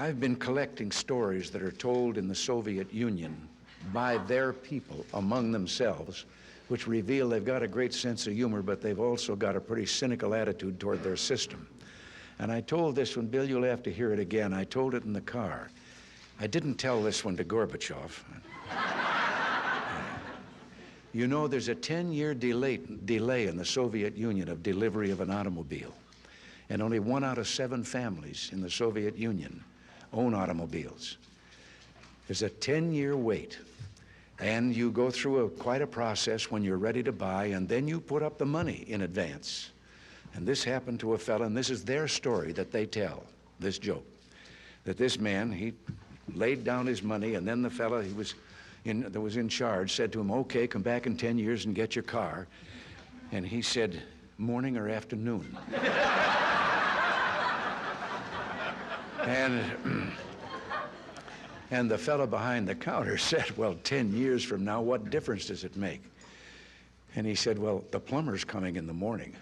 I've been collecting stories that are told in the Soviet Union by their people among themselves, which reveal they've got a great sense of humor, but they've also got a pretty cynical attitude toward their system. And I told this one, Bill, you'll have to hear it again. I told it in the car. I didn't tell this one to Gorbachev. You know, there's a 10-year delay in the Soviet Union of delivery of an automobile. And only 1 out of 7 families in the Soviet Union own automobiles. There's a 10-year wait. And you go through quite a process when you're ready to buy, and then you put up the money in advance. And this happened to a fella, and this is their story that they tell, this joke, that this man, he laid down his money, and then the fella that was in charge said to him, okay, come back in 10 years and get your car. And he said, morning or afternoon? And the fellow behind the counter said, well, 10 years from now, what difference does it make? And he said, well, the plumber's coming in the morning.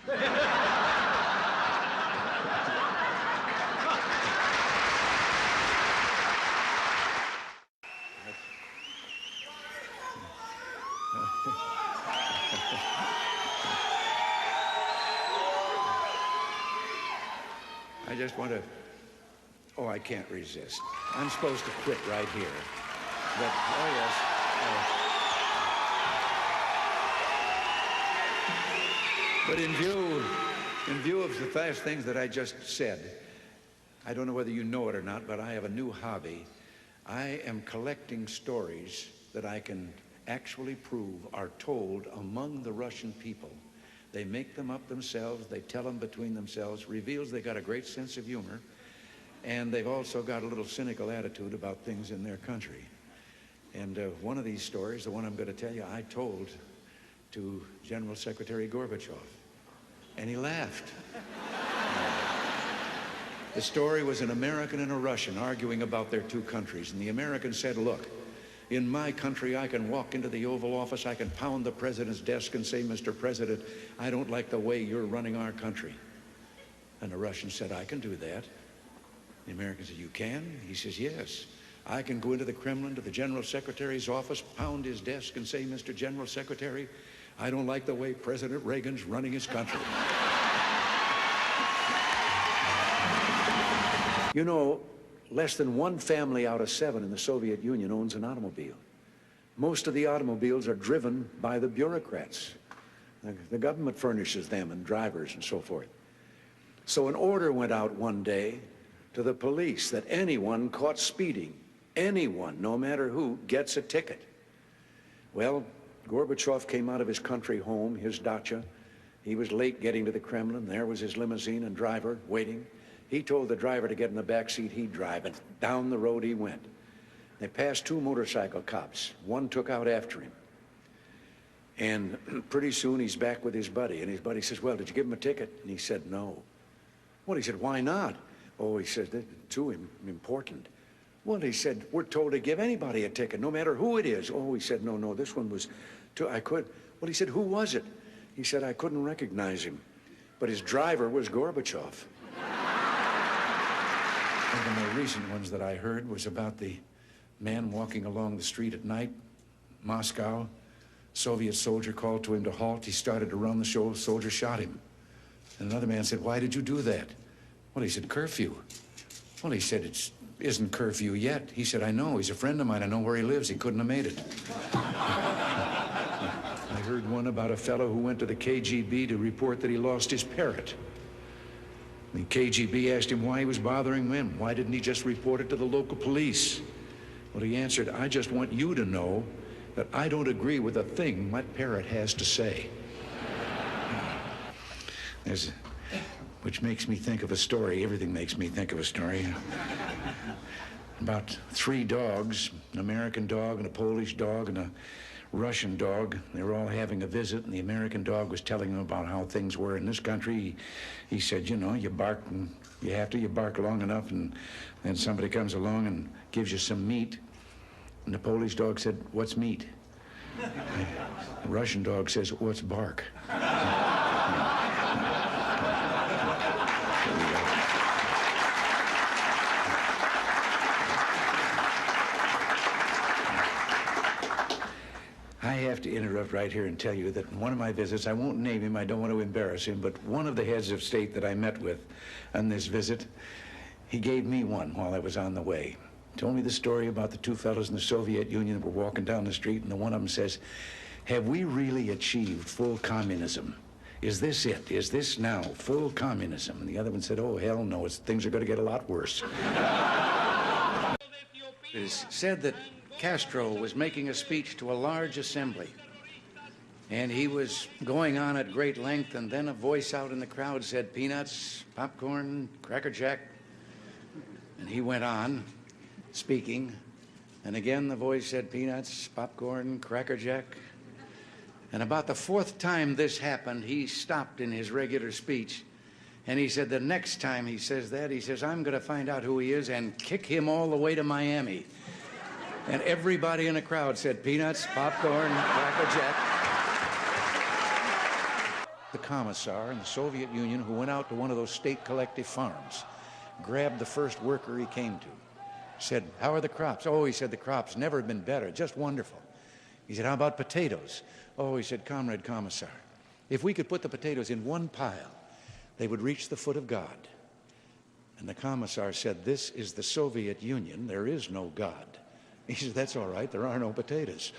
I just want to, oh, I can't resist. I'm supposed to quit right here. But, oh yes. But in view of the fast things that I just said, I don't know whether you know it or not, but I have a new hobby. I am collecting stories that I can actually prove are told among the Russian people. They make them up themselves, they tell them between themselves, reveals they got a great sense of humor, and they've also got a little cynical attitude about things in their country. And one of these stories, the one I'm going to tell you, I told to General Secretary Gorbachev, and he laughed. The story was an American and a Russian arguing about their two countries, and the American said, look, in my country, I can walk into the Oval Office, I can pound the president's desk and say, Mr. President, I don't like the way you're running our country. And the Russian said, I can do that. The American said, you can? He says, yes. I can go into the Kremlin, to the General Secretary's office, pound his desk and say, Mr. General Secretary, I don't like the way President Reagan's running his country. You know, less than 1 family out of 7 in the Soviet Union owns an automobile. Most of the automobiles are driven by the bureaucrats. The government furnishes them and drivers and so forth. So an order went out one day to the police that anyone caught speeding, anyone, no matter who, gets a ticket. Well, Gorbachev came out of his country home, his dacha. He was late getting to the Kremlin. There was his limousine and driver waiting. He told the driver to get in the back seat, he'd drive, and down the road he went. They passed 2 motorcycle cops. One took out after him. And pretty soon he's back with his buddy, and his buddy says, well, did you give him a ticket? And he said, no. Well, he said, why not? Oh, he said, that's too important. Well, he said, we're told to give anybody a ticket, no matter who it is. Oh, he said, no, this one was too, I could. Well, he said, who was it? He said, I couldn't recognize him, but his driver was Gorbachev. One of the more recent ones that I heard was about the man walking along the street at night, Moscow. Soviet soldier called to him to halt. He started to run. The soldier shot him. And another man said, why did you do that? Well, he said, curfew. Well, he said, it isn't curfew yet. He said, I know. He's a friend of mine. I know where he lives. He couldn't have made it. I heard one about a fellow who went to the KGB to report that he lost his parrot. The KGB asked him why he was bothering him. Why didn't he just report it to the local police? Well, he answered, I just want you to know that I don't agree with a thing my parrot has to say. Which makes me think of a story. Everything makes me think of a story. About 3 dogs, an American dog and a Polish dog and a Russian dog. They were all having a visit, and the American dog was telling them about how things were in this country. He said, you know, you bark, and you bark long enough, and then somebody comes along and gives you some meat. And the Polish dog said, what's meat? The Russian dog says, what's bark? have to interrupt right here and tell you that in one of my visits, I won't name him, I don't want to embarrass him, but one of the heads of state that I met with on this visit, he gave me one while I was on the way. Told me the story about the two fellows in the Soviet Union that were walking down the street, and the one of them says, "Have we really achieved full communism? Is this it? Is this now full communism?" And the other one said, "Oh, hell no, things are going to get a lot worse." It is said that Castro was making a speech to a large assembly, and he was going on at great length, and then a voice out in the crowd said, "Peanuts, popcorn, Cracker Jack." And he went on speaking, and again the voice said, "Peanuts, popcorn, Cracker Jack." And about the fourth time this happened, he stopped in his regular speech, and he said, the next time he says that, he says, "I'm going to find out who he is and kick him all the way to Miami." And everybody in the crowd said, "Peanuts, popcorn, Cracker Jack." The commissar in the Soviet Union who went out to one of those state collective farms, grabbed the first worker he came to, said, "How are the crops?" "Oh," he said, "the crops never been better, just wonderful." He said, "How about potatoes?" "Oh," he said, "Comrade Commissar, if we could put the potatoes in one pile, they would reach the foot of God." And the commissar said, "This is the Soviet Union. There is no God." He said, "That's all right. There are no potatoes."